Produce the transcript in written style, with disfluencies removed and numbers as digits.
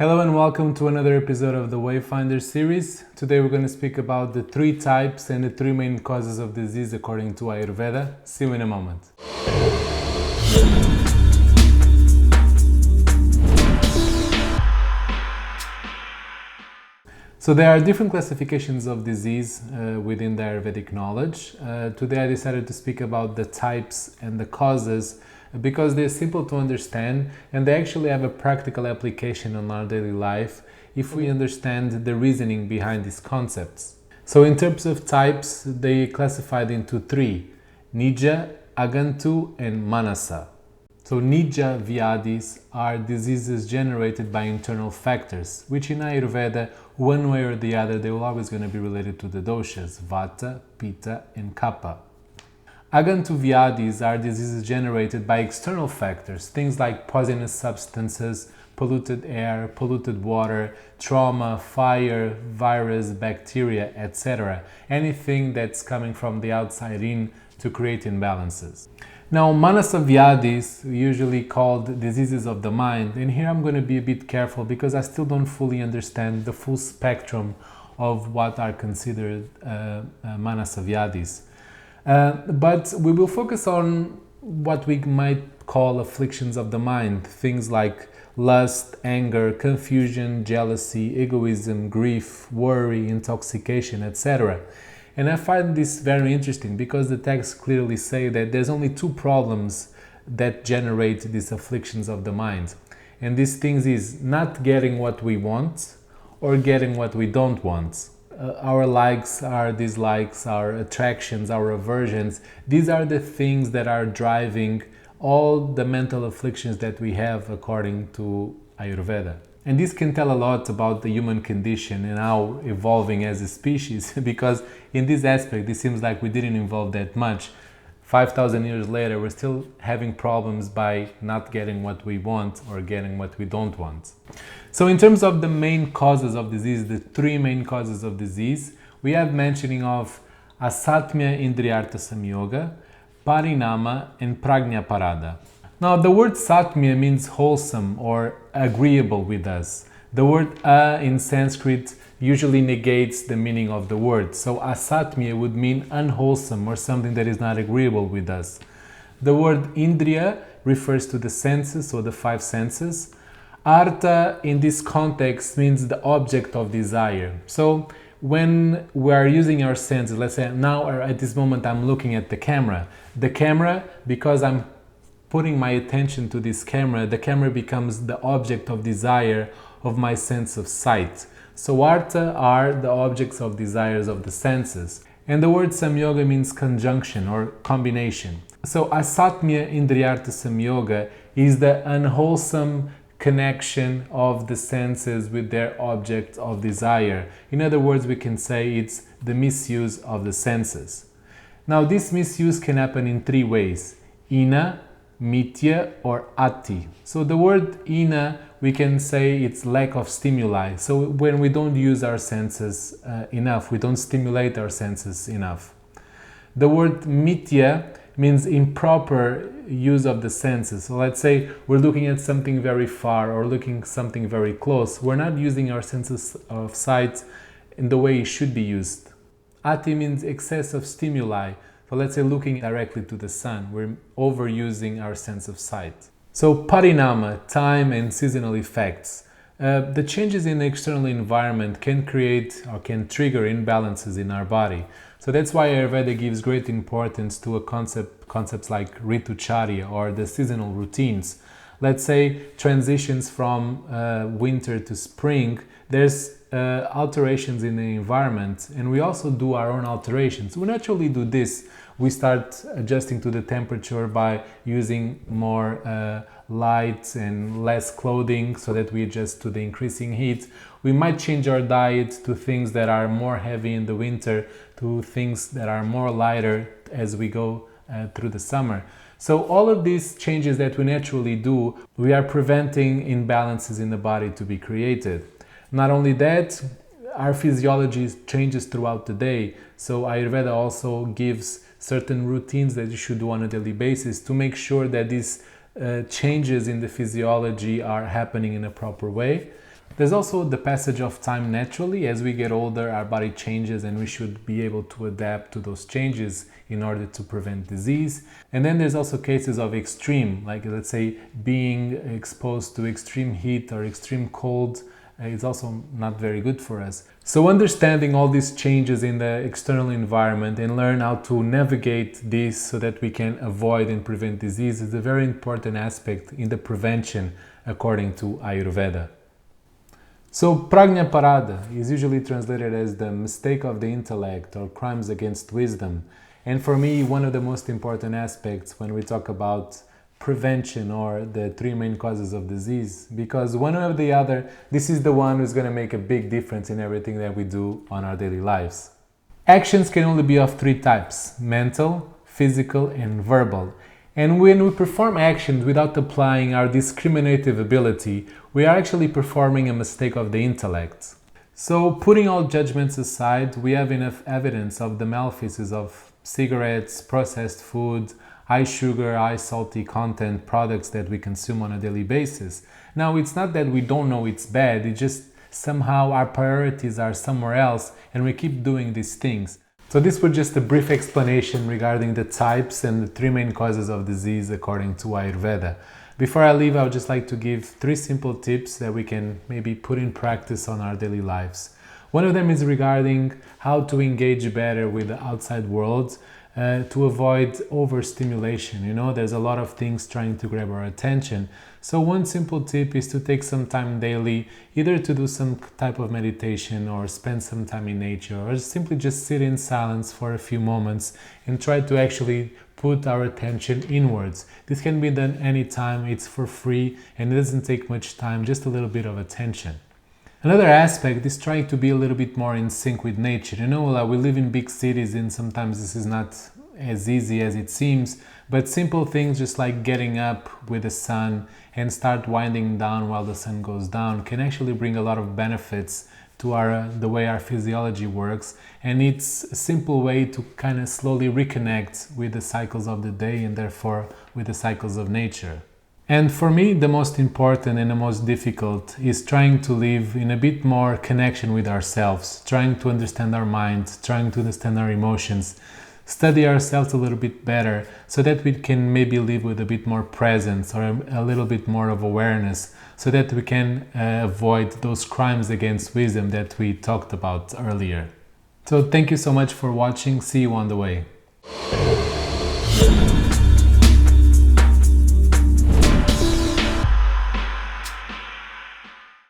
Hello and welcome to another episode of the Wayfinder series. Today we're going to speak about the three types and the three main causes of disease according to Ayurveda. See you in a moment. So there are different classifications of disease within the Ayurvedic knowledge. Today I decided to speak about the types and the causes because they're simple to understand and they actually have a practical application on our daily life if we understand the reasoning behind these concepts. So in terms of types, they classified into three: Nija, Agantu and Manasa. So Nija Vyadis are diseases generated by internal factors, which in Ayurveda, one way or the other, they will always going to be related to the doshas, Vata, Pitta and Kapha. Agantu Vyadis are diseases generated by external factors, things like poisonous substances, polluted air, polluted water, trauma, fire, virus, bacteria, etc. Anything that's coming from the outside in to create imbalances. Now, Manasa Vyadis, usually called diseases of the mind, and here I'm going to be a bit careful because I still don't fully understand the full spectrum of what are considered Manasa Vyadis. But we will focus on what we might call afflictions of the mind, things like lust, anger, confusion, jealousy, egoism, grief, worry, intoxication, etc. And I find this very interesting because the texts clearly say that there's only two problems that generate these afflictions of the mind. And these things is not getting what we want or getting what we don't want. Our likes, our dislikes, our attractions, our aversions, these are the things that are driving all the mental afflictions that we have according to Ayurveda. And this can tell a lot about the human condition and how evolving as a species, because in this aspect it seems like we didn't evolve that much. 5,000 years later we're still having problems by not getting what we want or getting what we don't want. So in terms of the main causes of disease, the three main causes of disease, we have mentioning of Asatmya Indriyartha Samyoga, Parinama and Pragna Parada. Now the word Satmya means wholesome or agreeable with us. The word in Sanskrit usually negates the meaning of the word. So Asatmya would mean unwholesome or something that is not agreeable with us. The word Indriya refers to the senses or the five senses. Artha in this context means the object of desire. So when we are using our senses, let's say now at this moment I'm looking at the camera. The camera, because I'm putting my attention to this camera, the camera becomes the object of desire of my sense of sight. So Artha are the objects of desires of the senses. And the word Samyoga means conjunction or combination. So Asatmya Indriyartha Samyoga is the unwholesome connection of the senses with their object of desire. In other words, we can say it's the misuse of the senses. Now this misuse can happen in three ways: Ina, Mitya or Ati. So the word Ina, we can say it's lack of stimuli. So when we don't use our senses enough, we don't stimulate our senses enough. The word Mitya means improper use of the senses. So let's say we're looking at something very far or looking at something very close. We're not using our senses of sight in the way it should be used. Ati means excess of stimuli. So let's say looking directly to the sun, we're overusing our sense of sight. So parinama, time and seasonal effects. The changes in the external environment can create or can trigger imbalances in our body. So that's why Ayurveda gives great importance to concepts like ritucharya or the seasonal routines. Let's say transitions from winter to spring, there's alterations in the environment, and we also do our own alterations. We naturally do this. We start adjusting to the temperature by using more light and less clothing so that we adjust to the increasing heat. We might change our diet to things that are more heavy in the winter to things that are more lighter as we go through the summer. So all of these changes that we naturally do, we are preventing imbalances in the body to be created. Not only that, our physiology changes throughout the day. So Ayurveda also gives certain routines that you should do on a daily basis to make sure that these changes in the physiology are happening in a proper way. There's also the passage of time naturally. As we get older, our body changes and we should be able to adapt to those changes in order to prevent disease. And then there's also cases of extreme, like let's say being exposed to extreme heat or extreme cold is also not very good for us. So understanding all these changes in the external environment and learn how to navigate this so that we can avoid and prevent disease is a very important aspect in the prevention according to Ayurveda. So Pragna Parada is usually translated as the mistake of the intellect or crimes against wisdom. And for me, one of the most important aspects when we talk about prevention or the three main causes of disease, because one or the other, this is the one who's going to make a big difference in everything that we do on our daily lives. Actions can only be of three types: mental, physical, and verbal. And when we perform actions without applying our discriminative ability, we are actually performing a mistake of the intellect. So, putting all judgments aside, we have enough evidence of the malefices of cigarettes, processed food, high sugar, high salty content products that we consume on a daily basis. Now, it's not that we don't know it's bad, it's just somehow our priorities are somewhere else and we keep doing these things. So this was just a brief explanation regarding the types and the three main causes of disease according to Ayurveda. Before I leave, I would just like to give 3 simple tips that we can maybe put in practice on our daily lives. One of them is regarding how to engage better with the outside world to avoid overstimulation. You know, there's a lot of things trying to grab our attention. So one simple tip is to take some time daily, either to do some type of meditation or spend some time in nature, or simply just sit in silence for a few moments and try to actually put our attention inwards. This can be done anytime, it's for free, and it doesn't take much time, just a little bit of attention. Another aspect is trying to be a little bit more in sync with nature. You know, we live in big cities and sometimes this is not as easy as it seems, but simple things just like getting up with the sun and start winding down while the sun goes down can actually bring a lot of benefits to the way our physiology works, and it's a simple way to kind of slowly reconnect with the cycles of the day and therefore with the cycles of nature. And for me, the most important and the most difficult is trying to live in a bit more connection with ourselves, trying to understand our mind, trying to understand our emotions, study ourselves a little bit better so that we can maybe live with a bit more presence or a little bit more of awareness so that we can avoid those crimes against wisdom that we talked about earlier. So thank you so much for watching. See you on the way.